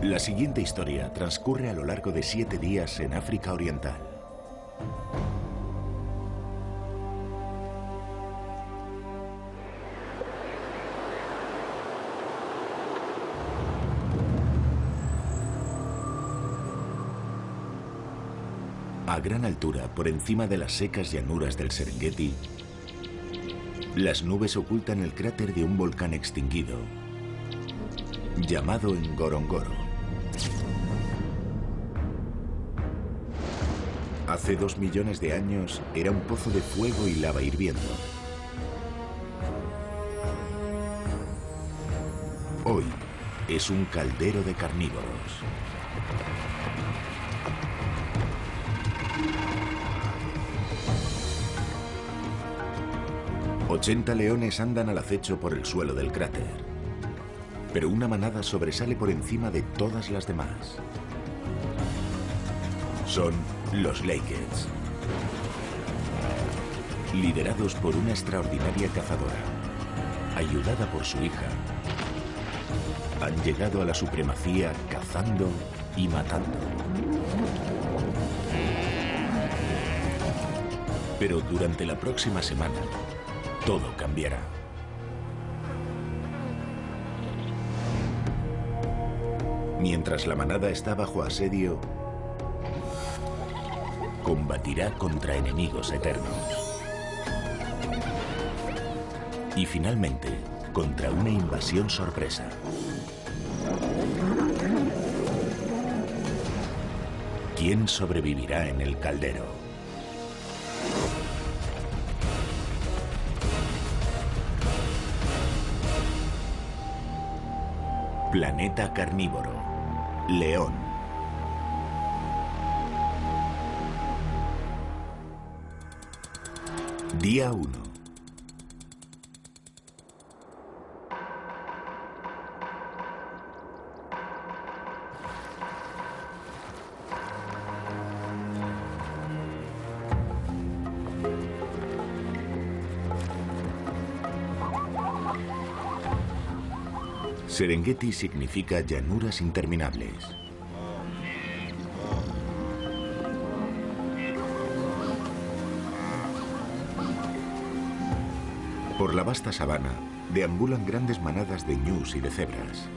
La siguiente historia transcurre a lo largo de 7 días en África Oriental. A gran altura, por encima de las secas llanuras del Serengeti, las nubes ocultan el cráter de un volcán extinguido, llamado Ngorongoro. Hace 2 millones de años era un pozo de fuego y lava hirviendo. Hoy es un caldero de carnívoros. $80 leones andan al acecho por el suelo del cráter, pero una manada sobresale por encima de todas las demás. Son los Lakeheads, liderados por una extraordinaria cazadora, ayudada por su hija. Han llegado a la supremacía cazando y matando. Pero durante la próxima semana, todo cambiará. Mientras la manada está bajo asedio, combatirá contra enemigos eternos. Y finalmente, contra una invasión sorpresa. ¿Quién sobrevivirá en el caldero? Planeta carnívoro. León. Día 1. Serengeti significa llanuras interminables. Por la vasta sabana deambulan grandes manadas de ñus y de cebras.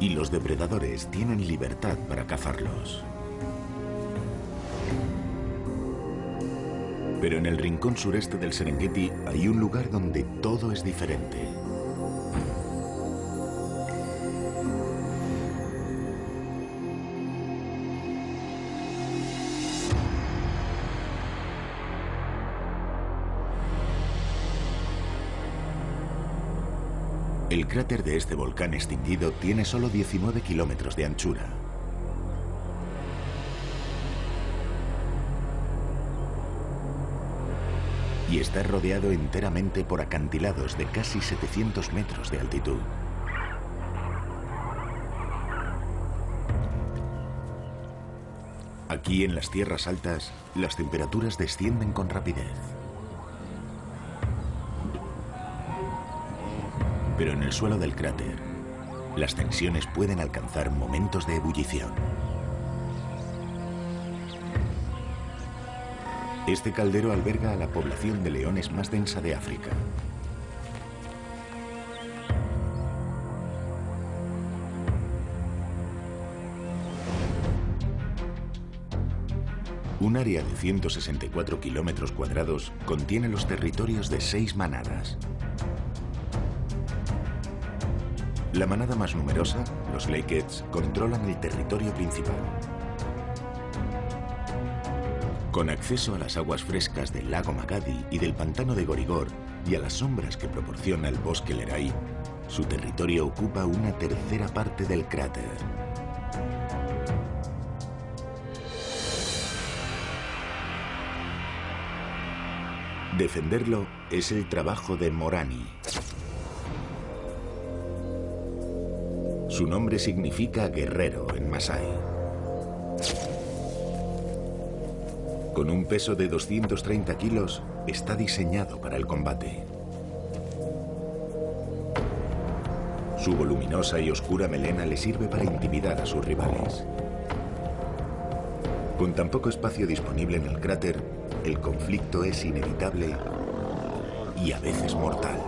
Y los depredadores tienen libertad para cazarlos. Pero en el rincón sureste del Serengeti hay un lugar donde todo es diferente. El cráter de este volcán extinguido tiene solo 19 kilómetros de anchura. Y está rodeado enteramente por acantilados de casi 700 metros de altitud. Aquí en las tierras altas, las temperaturas descienden con rapidez. Pero en el suelo del cráter, las tensiones pueden alcanzar momentos de ebullición. Este caldero alberga a la población de leones más densa de África. Un área de 164 kilómetros cuadrados contiene los territorios de 6 manadas. La manada más numerosa, los Lakeheads, controlan el territorio principal. Con acceso a las aguas frescas del lago Magadi y del pantano de Gorigor y a las sombras que proporciona el bosque Lerai, su territorio ocupa una tercera parte del cráter. Defenderlo es el trabajo de Morani. Su nombre significa guerrero en masái. Con un peso de 230 kilos, está diseñado para el combate. Su voluminosa y oscura melena le sirve para intimidar a sus rivales. Con tan poco espacio disponible en el cráter, el conflicto es inevitable y a veces mortal.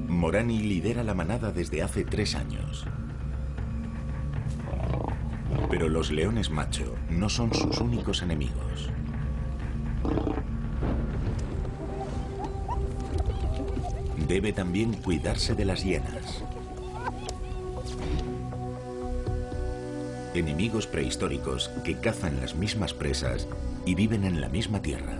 Morani lidera la manada desde hace 3 años. Pero los leones macho no son sus únicos enemigos. Debe también cuidarse de las hienas. Enemigos prehistóricos que cazan las mismas presas y viven en la misma tierra.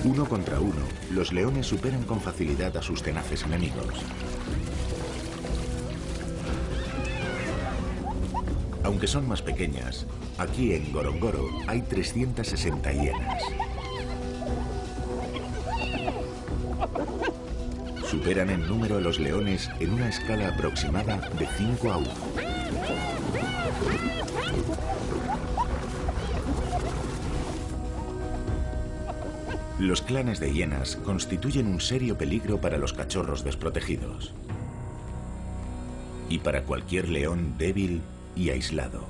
Uno contra uno, los leones superan con facilidad a sus tenaces enemigos. Aunque son más pequeñas, aquí en Ngorongoro hay 360 hienas. Superan en número a los leones en una escala aproximada de 5 a 1. Los clanes de hienas constituyen un serio peligro para los cachorros desprotegidos y para cualquier león débil y aislado.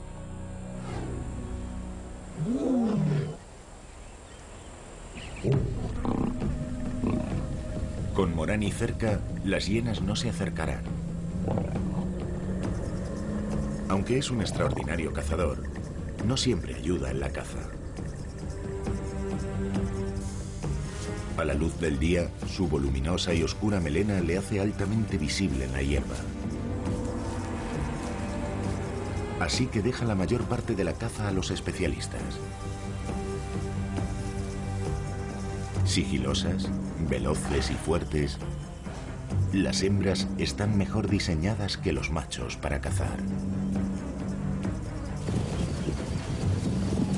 Con Morani cerca, las hienas no se acercarán. Aunque es un extraordinario cazador, no siempre ayuda en la caza. A la luz del día, su voluminosa y oscura melena le hace altamente visible en la hierba. Así que deja la mayor parte de la caza a los especialistas. Sigilosas, veloces y fuertes, las hembras están mejor diseñadas que los machos para cazar.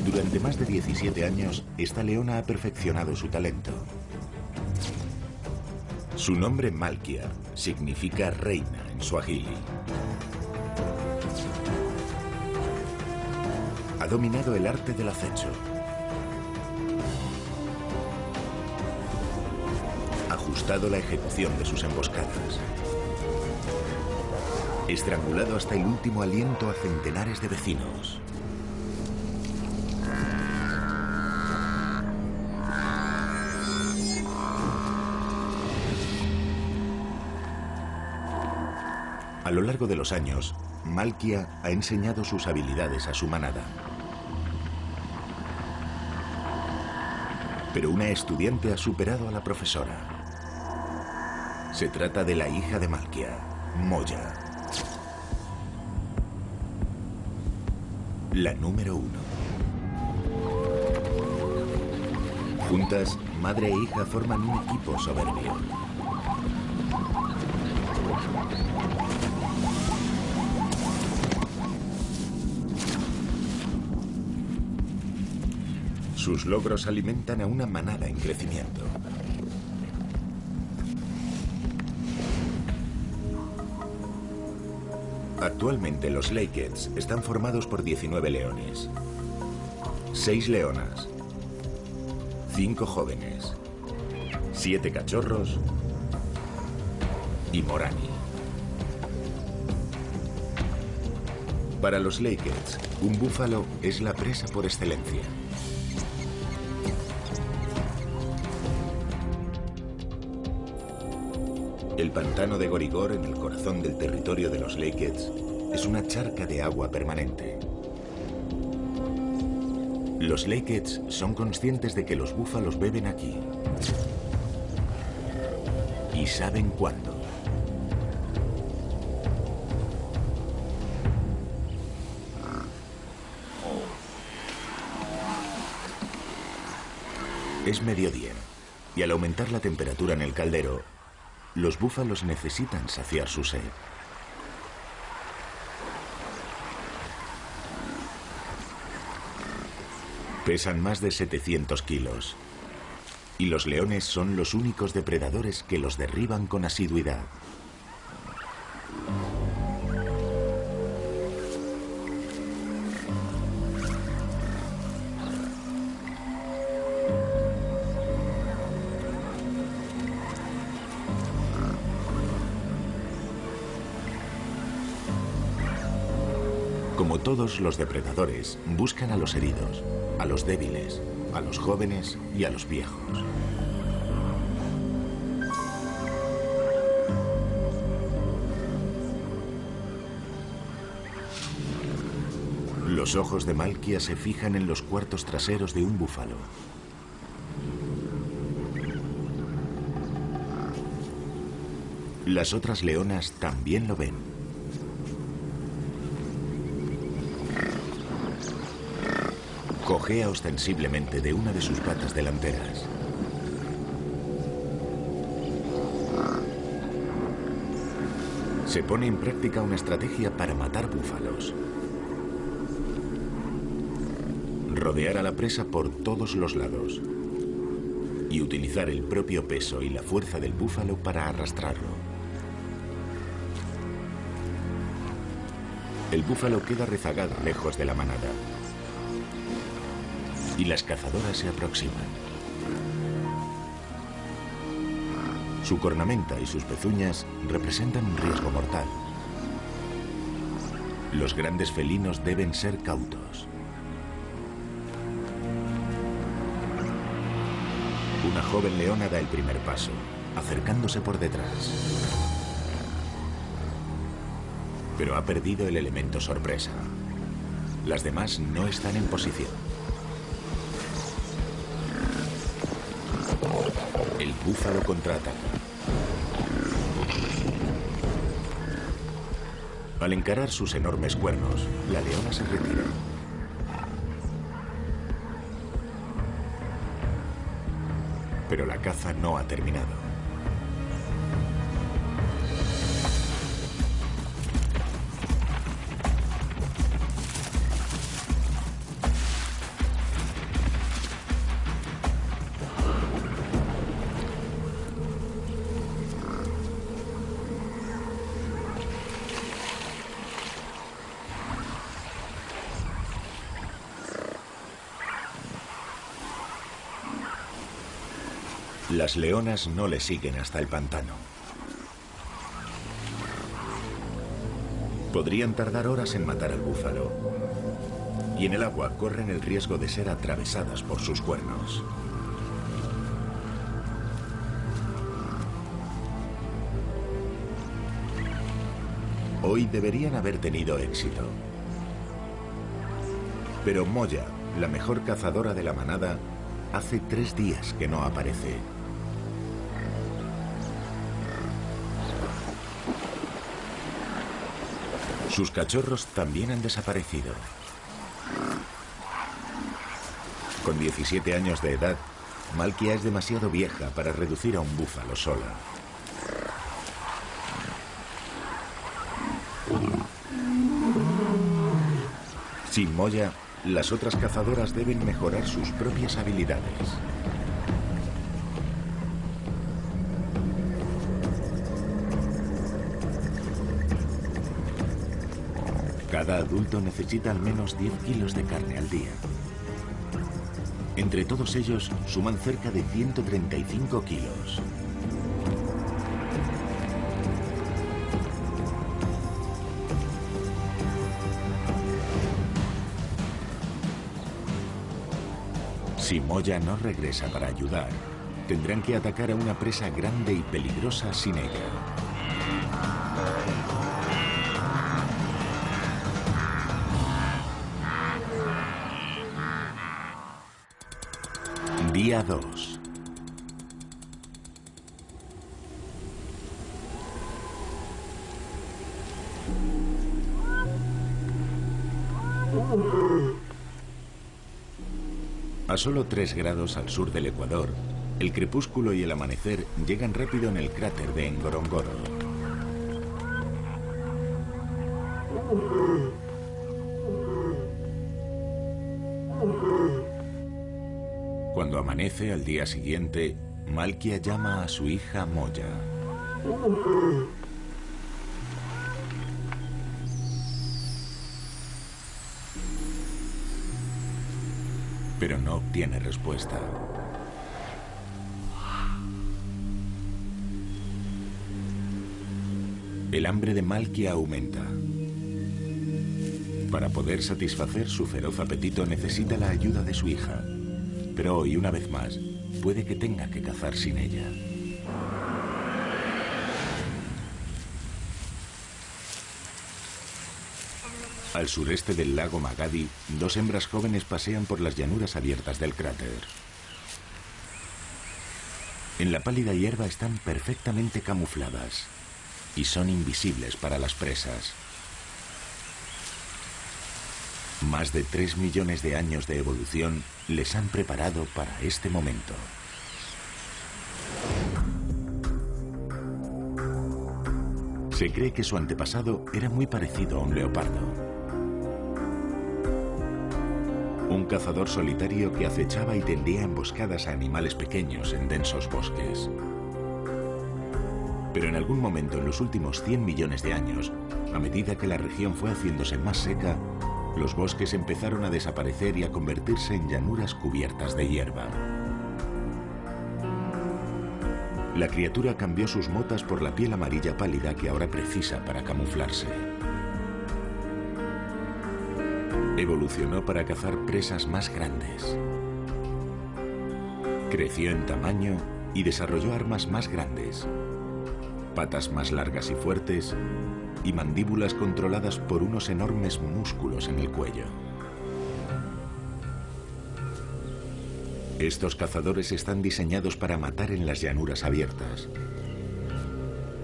Durante más de 17 años, esta leona ha perfeccionado su talento. Su nombre, Malkia, significa reina en suajili. Ha dominado el arte del acecho. Ha ajustado la ejecución de sus emboscadas. Estrangulado hasta el último aliento a centenares de vecinos. A lo largo de los años, Malkia ha enseñado sus habilidades a su manada. Pero una estudiante ha superado a la profesora. Se trata de la hija de Malkia, Moya. La número 1. Juntas, madre e hija forman un equipo soberbio. Sus logros alimentan a una manada en crecimiento. Actualmente los Lakeheads están formados por 19 leones, 6 leonas, 5 jóvenes, 7 cachorros y Morani. Para los Lakeheads, un búfalo es la presa por excelencia. El pantano de Gorigor, en el corazón del territorio de los Lakeheads, es una charca de agua permanente. Los Lakeheads son conscientes de que los búfalos beben aquí. Y saben cuándo. Es mediodía, y al aumentar la temperatura en el caldero, los búfalos necesitan saciar su sed. Pesan más de 700 kilos. Y los leones son los únicos depredadores que los derriban con asiduidad. Como todos los depredadores, buscan a los heridos, a los débiles, a los jóvenes y a los viejos. Los ojos de Malkia se fijan en los cuartos traseros de un búfalo. Las otras leonas también lo ven. Cojea ostensiblemente de una de sus patas delanteras. Se pone en práctica una estrategia para matar búfalos. Rodear a la presa por todos los lados y utilizar el propio peso y la fuerza del búfalo para arrastrarlo. El búfalo queda rezagado lejos de la manada. Y las cazadoras se aproximan. Su cornamenta y sus pezuñas representan un riesgo mortal. Los grandes felinos deben ser cautos. Una joven leona da el primer paso, acercándose por detrás. Pero ha perdido el elemento sorpresa. Las demás no están en posición. El búfalo contraataca. Al encarar sus enormes cuernos, la leona se retira. Pero la caza no ha terminado. Las leonas no le siguen hasta el pantano. Podrían tardar horas en matar al búfalo. Y en el agua corren el riesgo de ser atravesadas por sus cuernos. Hoy deberían haber tenido éxito. Pero Moya, la mejor cazadora de la manada, hace 3 días que no aparece. Sus cachorros también han desaparecido. Con 17 años de edad, Malkia es demasiado vieja para reducir a un búfalo sola. Sin Moya, las otras cazadoras deben mejorar sus propias habilidades. Cada adulto necesita al menos 10 kilos de carne al día. Entre todos ellos suman cerca de 135 kilos. Si Moya no regresa para ayudar, tendrán que atacar a una presa grande y peligrosa sin ella. Día 2. A solo 3 grados al sur del Ecuador, el crepúsculo y el amanecer llegan rápido en el cráter de Ngorongoro. Cuando amanece al día siguiente, Malkia llama a su hija Moya. Pero no obtiene respuesta. El hambre de Malkia aumenta. Para poder satisfacer su feroz apetito necesita la ayuda de su hija. Pero hoy, una vez más, puede que tenga que cazar sin ella. Al sureste del lago Magadi, dos hembras jóvenes pasean por las llanuras abiertas del cráter. En la pálida hierba están perfectamente camufladas y son invisibles para las presas. Más de 3 millones de años de evolución les han preparado para este momento. Se cree que su antepasado era muy parecido a un leopardo. Un cazador solitario que acechaba y tendía emboscadas a animales pequeños en densos bosques. Pero en algún momento en los últimos 100 millones de años, a medida que la región fue haciéndose más seca, los bosques empezaron a desaparecer y a convertirse en llanuras cubiertas de hierba. La criatura cambió sus motas por la piel amarilla pálida que ahora precisa para camuflarse. Evolucionó para cazar presas más grandes. Creció en tamaño y desarrolló armas más grandes, patas más largas y fuertes y mandíbulas controladas por unos enormes músculos en el cuello. Estos cazadores están diseñados para matar en las llanuras abiertas,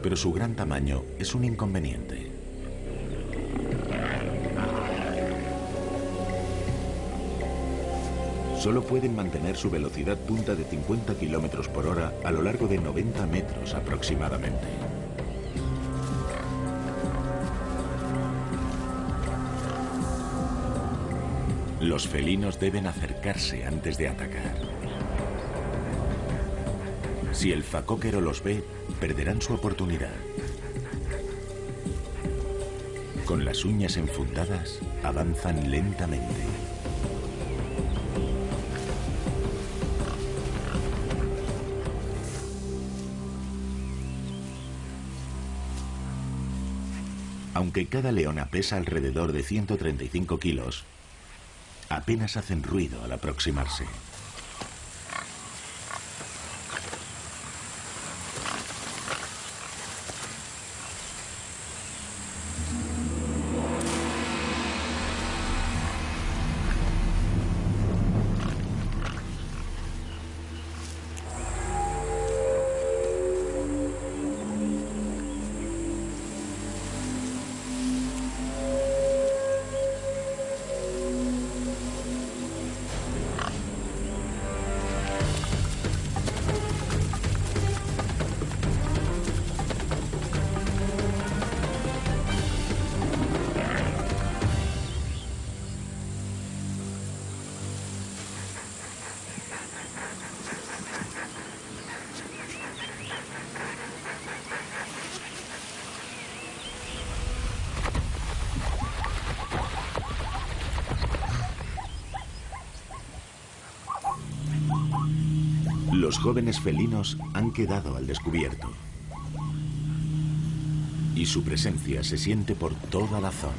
pero su gran tamaño es un inconveniente. Solo pueden mantener su velocidad punta de 50 km por hora a lo largo de 90 metros aproximadamente. Los felinos deben acercarse antes de atacar. Si el facóquero los ve, perderán su oportunidad. Con las uñas enfundadas, avanzan lentamente. Aunque cada leona pesa alrededor de 135 kilos, apenas hacen ruido al aproximarse. Los jóvenes felinos han quedado al descubierto y su presencia se siente por toda la zona.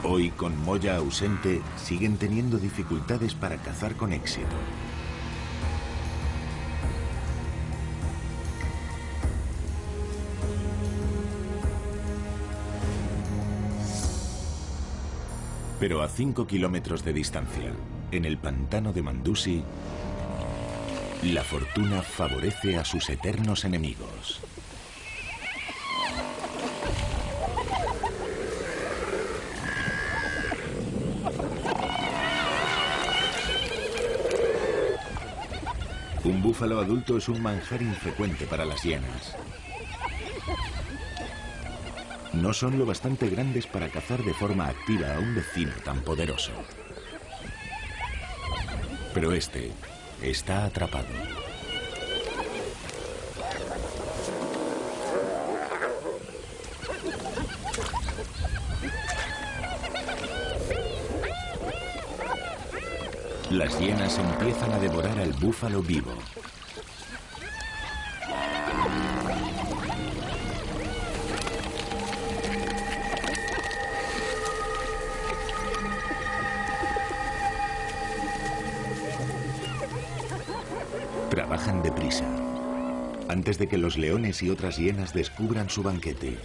Hoy, con Moya ausente, siguen teniendo dificultades para cazar con éxito. Pero a 5 kilómetros de distancia, en el pantano de Mandusi, la fortuna favorece a sus eternos enemigos. Un búfalo adulto es un manjar infrecuente para las hienas. no son lo bastante grandes para cazar de forma activa a un vecino tan poderoso. Pero este está atrapado. Las hienas empiezan a devorar al búfalo vivo. Trabajan deprisa, antes de que los leones y otras hienas descubran su banquete.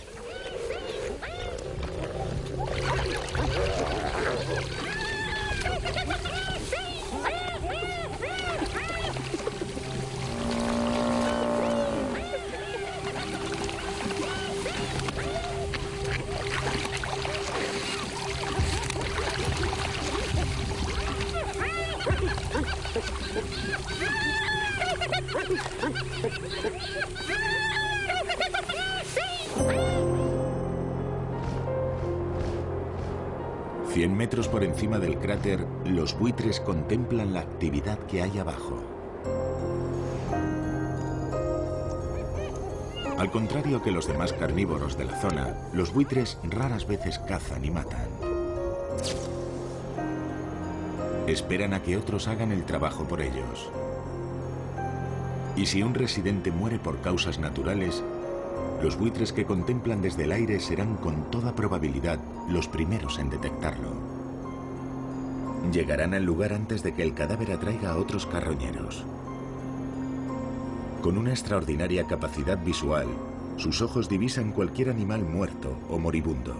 Metros por encima del cráter, los buitres contemplan la actividad que hay abajo. Al contrario que los demás carnívoros de la zona, los buitres raras veces cazan y matan. Esperan a que otros hagan el trabajo por ellos. Y si un residente muere por causas naturales, los buitres que contemplan desde el aire serán con toda probabilidad los primeros en detectarlo. Llegarán al lugar antes de que el cadáver atraiga a otros carroñeros. Con una extraordinaria capacidad visual, sus ojos divisan cualquier animal muerto o moribundo.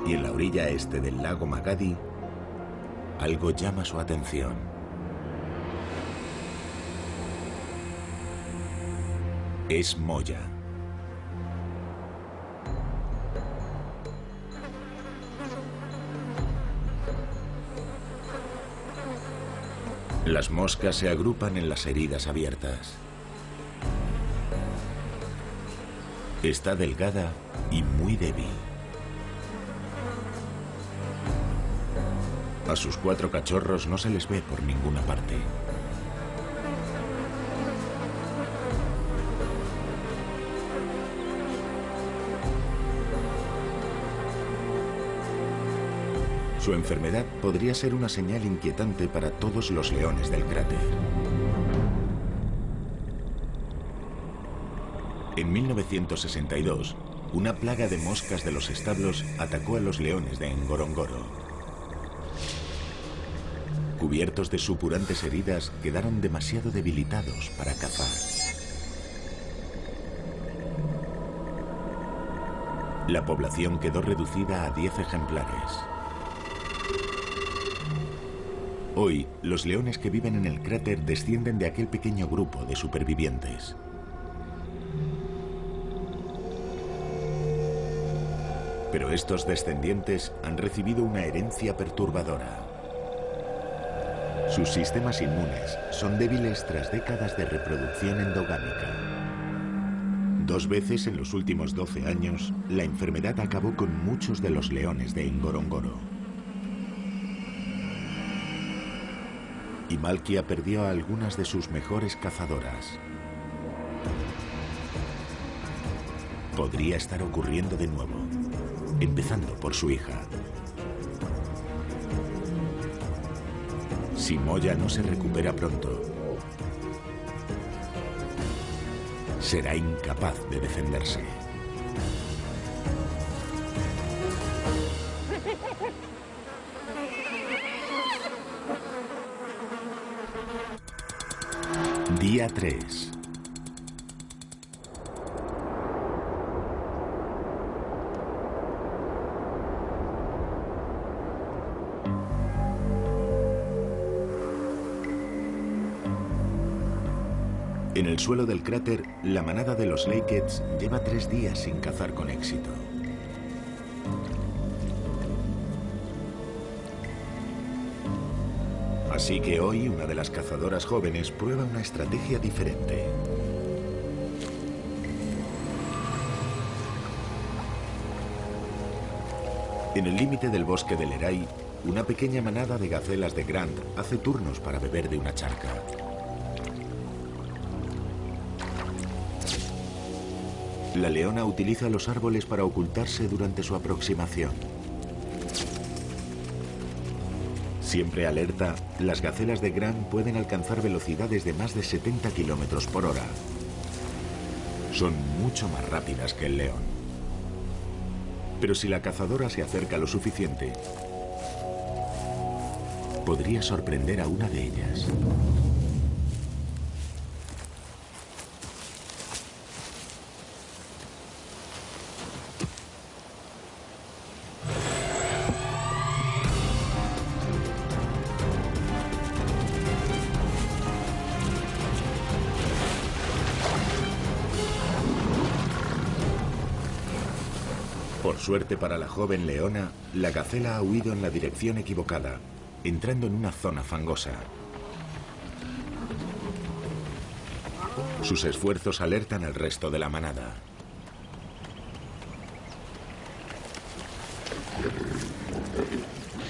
Y en la orilla este del lago Magadi, algo llama su atención. Es Moya. Las moscas se agrupan en las heridas abiertas. Está delgada y muy débil. A sus 4 cachorros no se les ve por ninguna parte. Su enfermedad podría ser una señal inquietante para todos los leones del cráter. En 1962, una plaga de moscas de los establos atacó a los leones de Ngorongoro. Cubiertos de supurantes heridas, quedaron demasiado debilitados para cazar. La población quedó reducida a 10 ejemplares. Hoy, los leones que viven en el cráter descienden de aquel pequeño grupo de supervivientes. Pero estos descendientes han recibido una herencia perturbadora. Sus sistemas inmunes son débiles tras décadas de reproducción endogámica. 2 veces en los últimos 12 años, la enfermedad acabó con muchos de los leones de Ngorongoro. Y Malkia perdió a algunas de sus mejores cazadoras. Podría estar ocurriendo de nuevo, empezando por su hija. Si Moya no se recupera pronto, será incapaz de defenderse. Día 3. En el suelo del cráter, la manada de los Lakeheads lleva 3 días sin cazar con éxito. Así que hoy una de las cazadoras jóvenes prueba una estrategia diferente. En el límite del bosque de Leray, una pequeña manada de gacelas de Grant hace turnos para beber de una charca. La leona utiliza los árboles para ocultarse durante su aproximación. Siempre alerta, las gacelas de Grant pueden alcanzar velocidades de más de 70 kilómetros por hora. Son mucho más rápidas que el león. Pero si la cazadora se acerca lo suficiente, podría sorprender a una de ellas. Por suerte para la joven leona, la gacela ha huido en la dirección equivocada, entrando en una zona fangosa. Sus esfuerzos alertan al resto de la manada.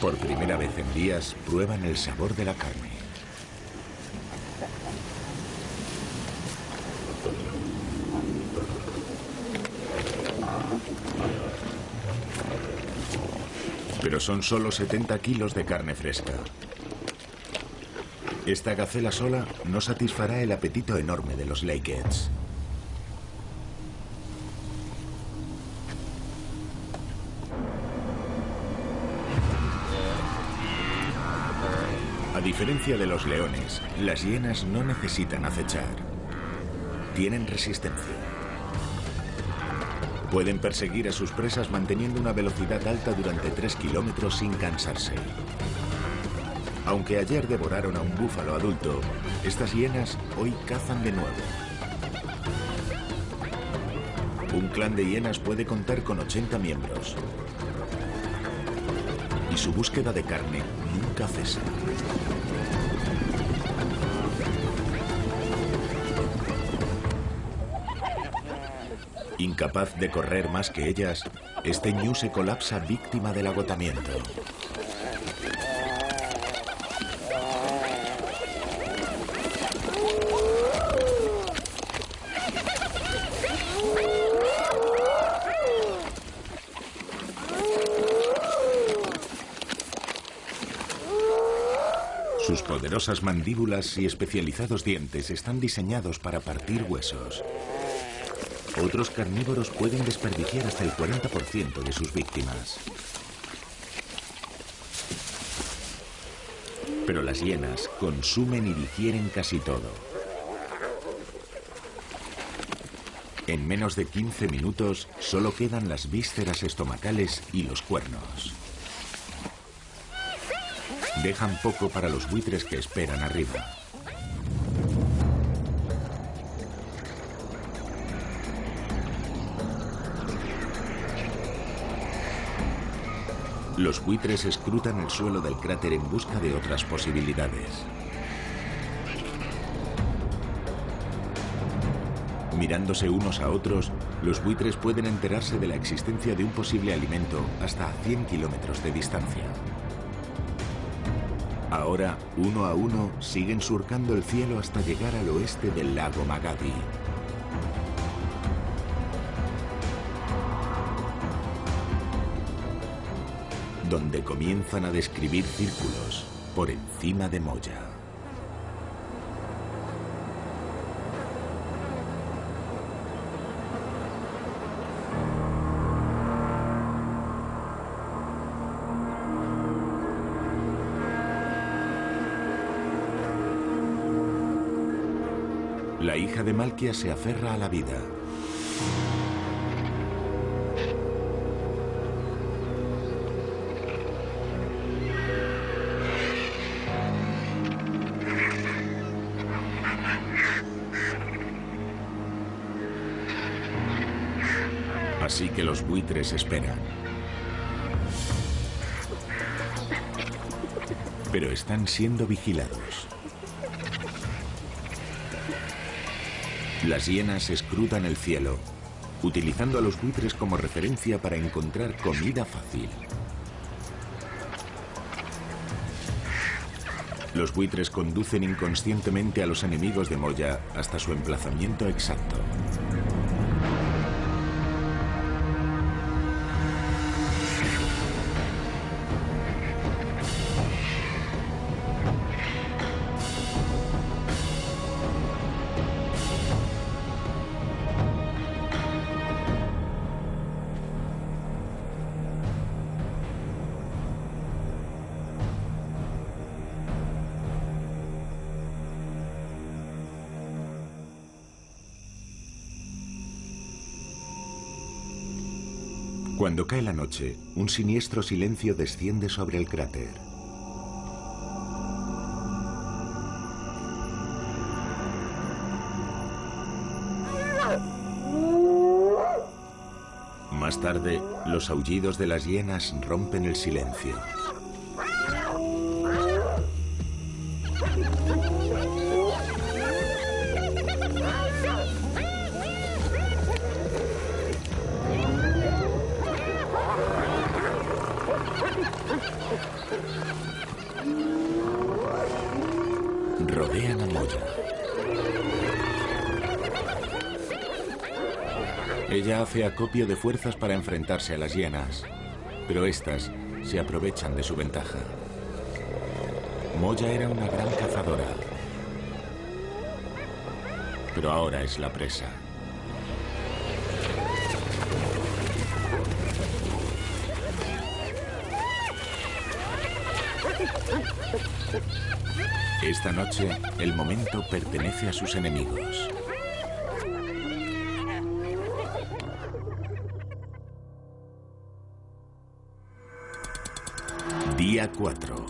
Por primera vez en días, prueban el sabor de la carne. Pero son solo 70 kilos de carne fresca. Esta gacela sola no satisfará el apetito enorme de los Lakeheads. A diferencia de los leones, las hienas no necesitan acechar. Tienen resistencia. Pueden perseguir a sus presas manteniendo una velocidad alta durante 3 kilómetros sin cansarse. Aunque ayer devoraron a un búfalo adulto, estas hienas hoy cazan de nuevo. Un clan de hienas puede contar con 80 miembros. Y su búsqueda de carne nunca cesa. Incapaz de correr más que ellas, este ñu se colapsa víctima del agotamiento. Sus poderosas mandíbulas y especializados dientes están diseñados para partir huesos. Otros carnívoros pueden desperdiciar hasta el 40% de sus víctimas. Pero las hienas consumen y digieren casi todo. En menos de 15 minutos solo quedan las vísceras estomacales y los cuernos. Dejan poco para los buitres que esperan arriba. Los buitres escrutan el suelo del cráter en busca de otras posibilidades. Mirándose unos a otros, los buitres pueden enterarse de la existencia de un posible alimento hasta a 100 kilómetros de distancia. Ahora, uno a uno, siguen surcando el cielo hasta llegar al oeste del lago Magadi. Donde comienzan a describir círculos por encima de Moya. La hija de Malkia se aferra a la vida. Así que los buitres esperan. Pero están siendo vigilados. Las hienas escrutan el cielo, utilizando a los buitres como referencia para encontrar comida fácil. Los buitres conducen inconscientemente a los enemigos de Moya hasta su emplazamiento exacto. Cuando cae la noche, un siniestro silencio desciende sobre el cráter. Más tarde, los aullidos de las hienas rompen el silencio. Rodean a Moya. Ella hace acopio de fuerzas para enfrentarse a las hienas, pero estas se aprovechan de su ventaja. Moya era una gran cazadora, pero ahora es la presa. Esta noche, el momento pertenece a sus enemigos. Día 4.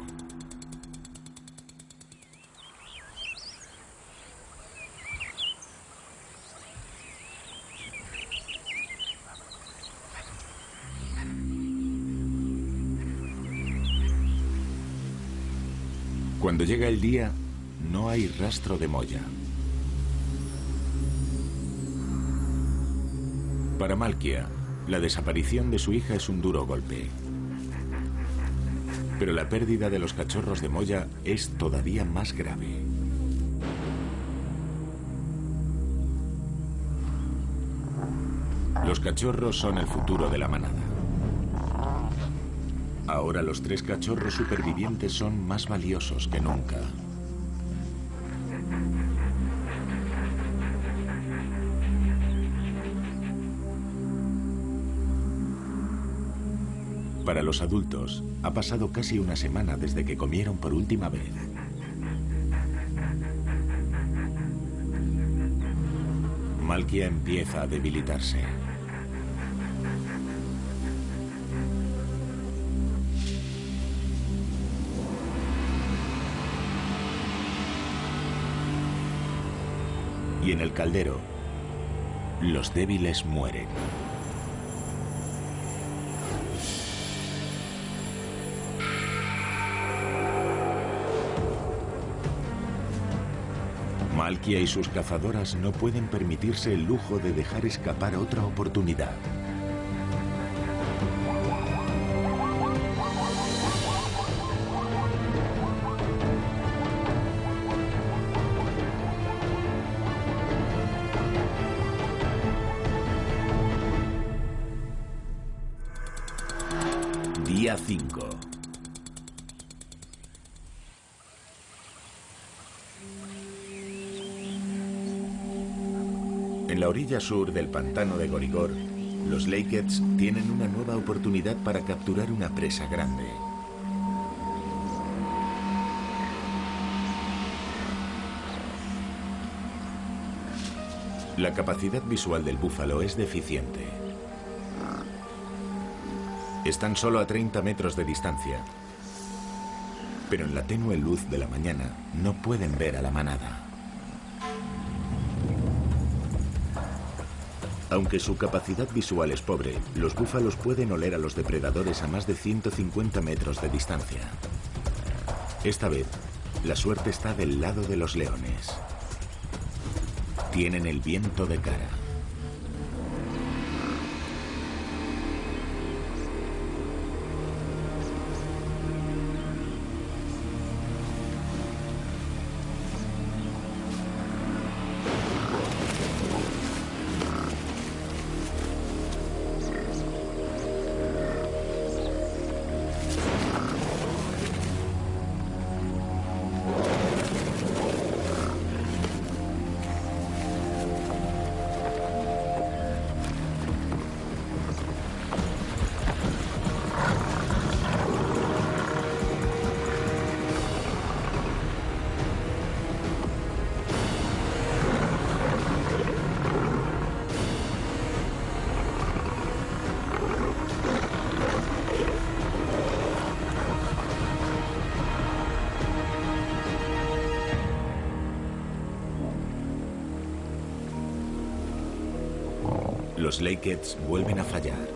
Cuando llega el día, no hay rastro de Moya. Para Malkia, la desaparición de su hija es un duro golpe. Pero la pérdida de los cachorros de Moya es todavía más grave. Los cachorros son el futuro de la manada. Ahora los 3 cachorros supervivientes son más valiosos que nunca. Para los adultos, ha pasado casi una semana desde que comieron por última vez. Malkia empieza a debilitarse. Y en el caldero, los débiles mueren. Malkia y sus cazadoras no pueden permitirse el lujo de dejar escapar otra oportunidad. Día 5. En la orilla sur del pantano de Gorigor, los Lakeheads tienen una nueva oportunidad para capturar una presa grande. La capacidad visual del búfalo es deficiente. Están solo a 30 metros de distancia, pero en la tenue luz de la mañana no pueden ver a la manada. Aunque su capacidad visual es pobre, los búfalos pueden oler a los depredadores a más de 150 metros de distancia. Esta vez, la suerte está del lado de los leones. Tienen el viento de cara. Los Lakeheads vuelven a fallar.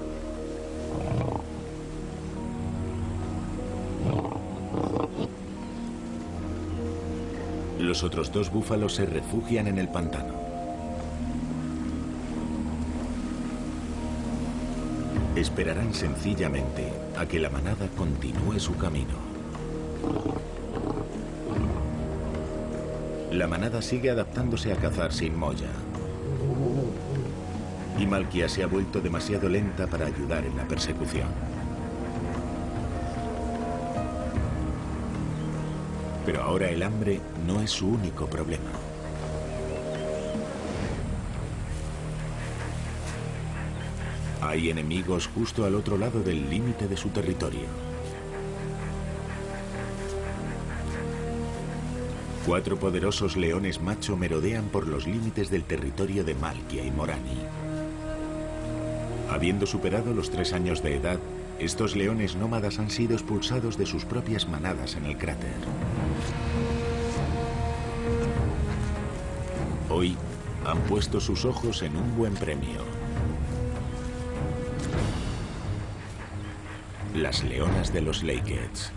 Los otros dos búfalos se refugian en el pantano. Esperarán sencillamente a que la manada continúe su camino. La manada sigue adaptándose a cazar sin molla. Y Malkia se ha vuelto demasiado lenta para ayudar en la persecución. Pero ahora el hambre no es su único problema. Hay enemigos justo al otro lado del límite de su territorio. 4 poderosos leones macho merodean por los límites del territorio de Malkia y Morani. Habiendo superado los 3 años de edad, estos leones nómadas han sido expulsados de sus propias manadas en el cráter. Hoy han puesto sus ojos en un buen premio. Las leonas de los Lakeheads.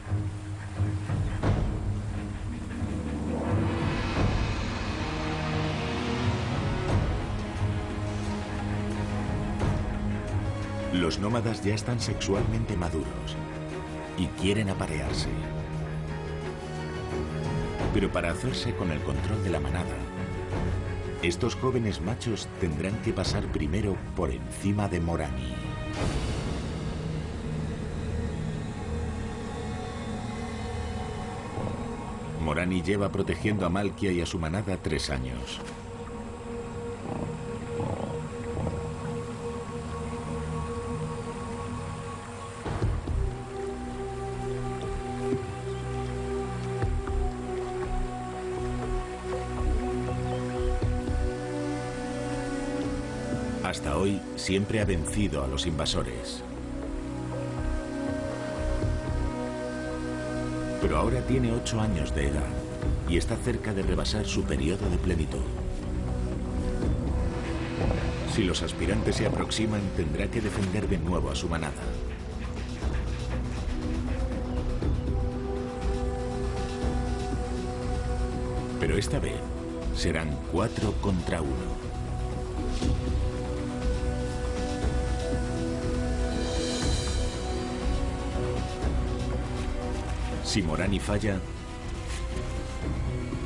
Los nómadas ya están sexualmente maduros y quieren aparearse. Pero para hacerse con el control de la manada, estos jóvenes machos tendrán que pasar primero por encima de Morani. Morani lleva protegiendo a Malkia y a su manada 3 años. Hasta hoy siempre ha vencido a los invasores. Pero ahora tiene 8 años de edad y está cerca de rebasar su periodo de plenitud. Si los aspirantes se aproximan, tendrá que defender de nuevo a su manada. Pero esta vez serán 4 contra 1. Si Morani falla,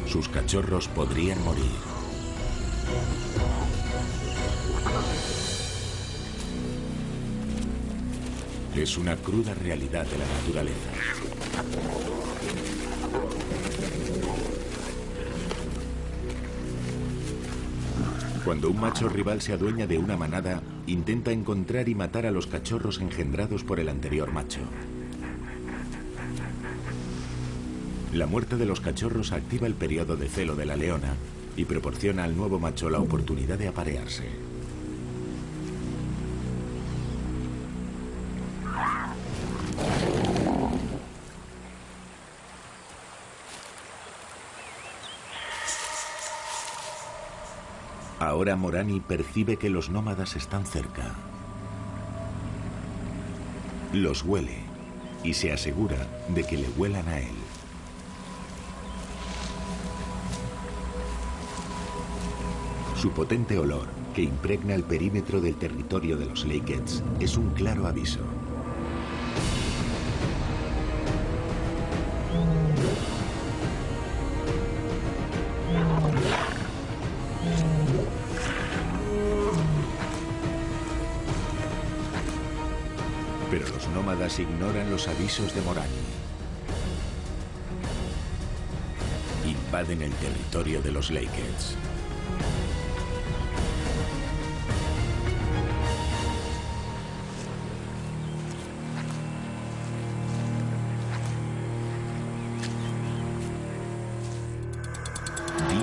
sus cachorros podrían morir. Es una cruda realidad de la naturaleza. Cuando un macho rival se adueña de una manada, intenta encontrar y matar a los cachorros engendrados por el anterior macho. La muerte de los cachorros activa el periodo de celo de la leona y proporciona al nuevo macho la oportunidad de aparearse. Ahora Morani percibe que los nómadas están cerca. Los huele y se asegura de que le huelan a él. Su potente olor, que impregna el perímetro del territorio de los Lakeheads, es un claro aviso. Pero los nómadas ignoran los avisos de Morani. Invaden el territorio de los Lakeheads.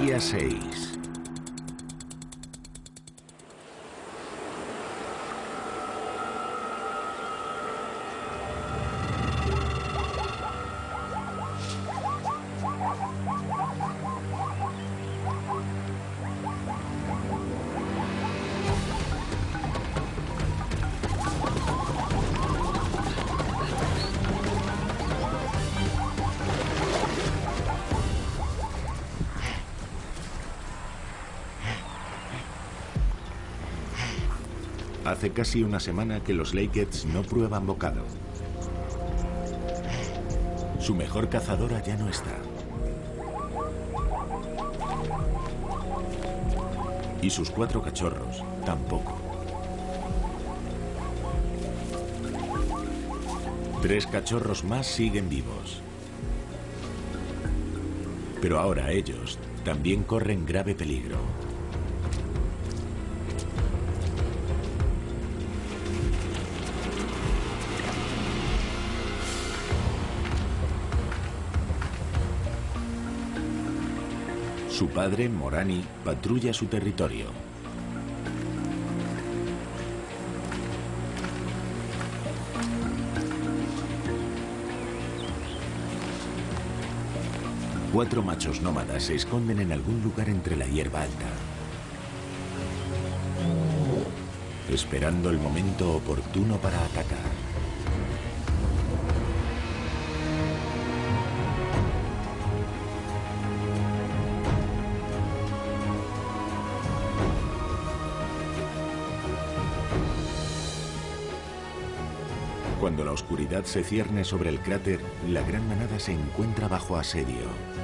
Día 6. Hace casi una semana que los Lakeheads no prueban bocado. Su mejor cazadora ya no está. Y sus 4 cachorros tampoco. 3 cachorros más siguen vivos. Pero ahora ellos también corren grave peligro. Su padre, Morani, patrulla su territorio. Cuatro machos nómadas se esconden en algún lugar entre la hierba alta, esperando el momento oportuno para atacar. Cuando la oscuridad se cierne sobre el cráter, la gran manada se encuentra bajo asedio.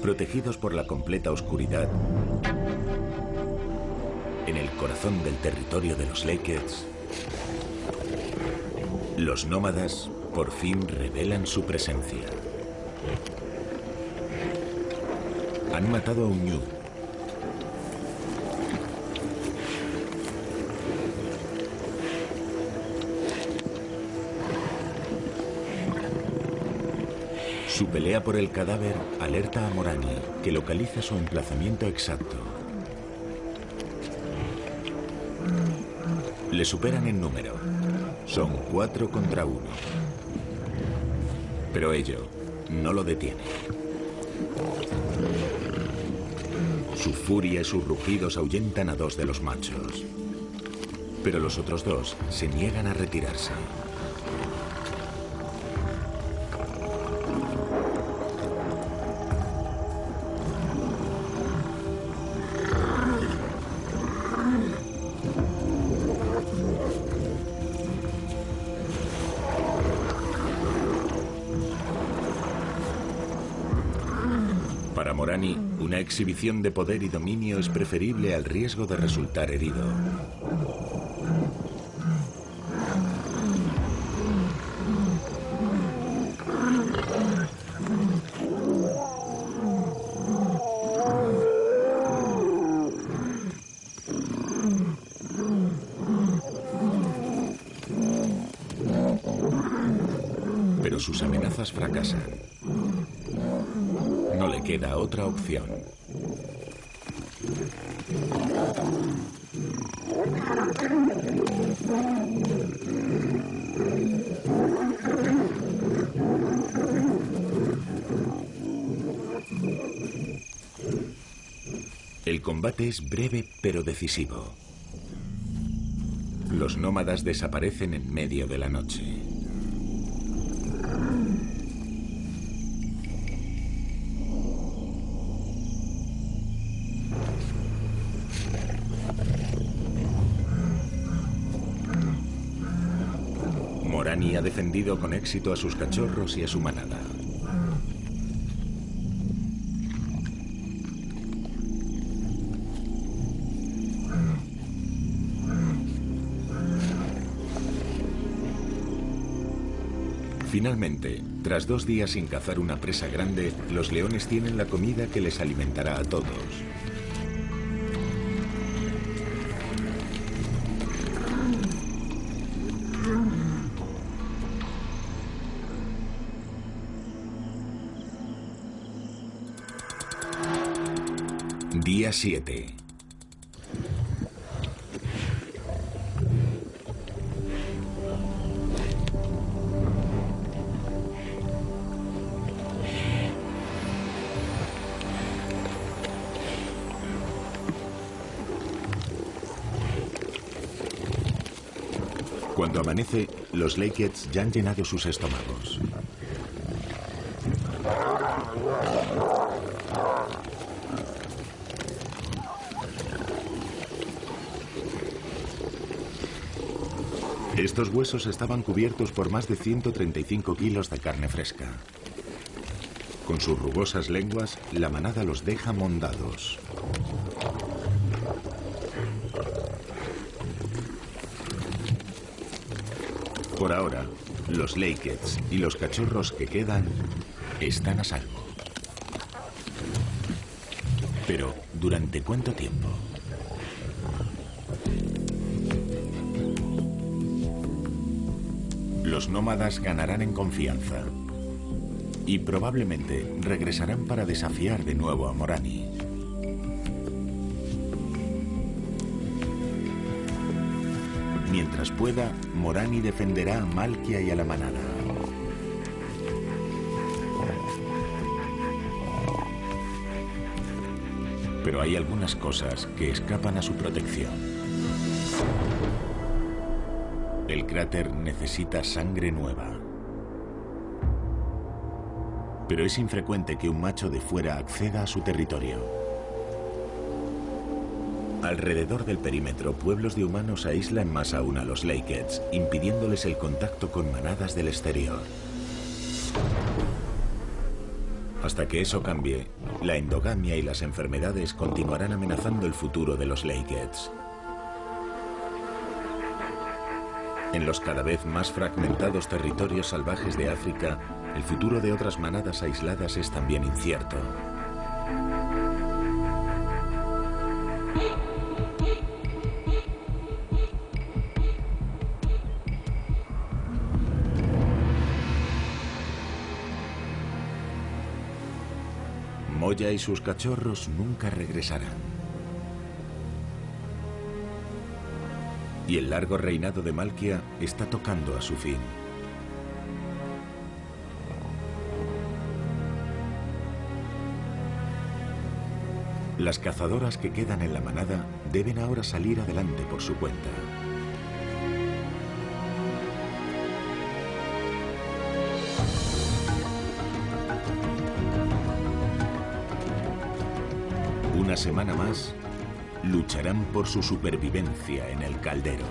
Protegidos por la completa oscuridad, en el corazón del territorio de los Lakeheads, los nómadas por fin revelan su presencia. Han matado a un ñu. Su pelea por el cadáver alerta a Morani, que localiza su emplazamiento exacto. Le superan en número. Son 4 contra 1. Pero ello no lo detiene. Su furia y sus rugidos ahuyentan a 2 de los machos. Pero los otros 2 se niegan a retirarse. Para Morani, una exhibición de poder y dominio es preferible al riesgo de resultar herido. Pero sus amenazas fracasan. No le queda otra opción. El combate es breve pero decisivo. Los nómadas desaparecen en medio de la noche. Morani ha defendido con éxito a sus cachorros y a su manada. Finalmente, tras 2 días sin cazar una presa grande, los leones tienen la comida que les alimentará a todos. Día 7. Cuando amanece, los Lakeheads ya han llenado sus estómagos. Estos huesos estaban cubiertos por más de 135 kilos de carne fresca. Con sus rugosas lenguas, la manada los deja mondados. Por ahora, los Lakeheads y los cachorros que quedan están a salvo. Pero, ¿durante cuánto tiempo? Los nómadas ganarán en confianza y probablemente regresarán para desafiar de nuevo a Morani. Mientras pueda, Morani defenderá a Malkia y a la manada. Pero hay algunas cosas que escapan a su protección. El cráter necesita sangre nueva. Pero es infrecuente que un macho de fuera acceda a su territorio. Alrededor del perímetro, pueblos de humanos aíslan más aún a los Lakeheads, impidiéndoles el contacto con manadas del exterior. Hasta que eso cambie, la endogamia y las enfermedades continuarán amenazando el futuro de los Lakeheads. En los cada vez más fragmentados territorios salvajes de África, el futuro de otras manadas aisladas es también incierto. Moya y sus cachorros nunca regresarán. Y el largo reinado de Malkia está tocando a su fin. Las cazadoras que quedan en la manada deben ahora salir adelante por su cuenta. Una semana más, lucharán por su supervivencia en el caldero.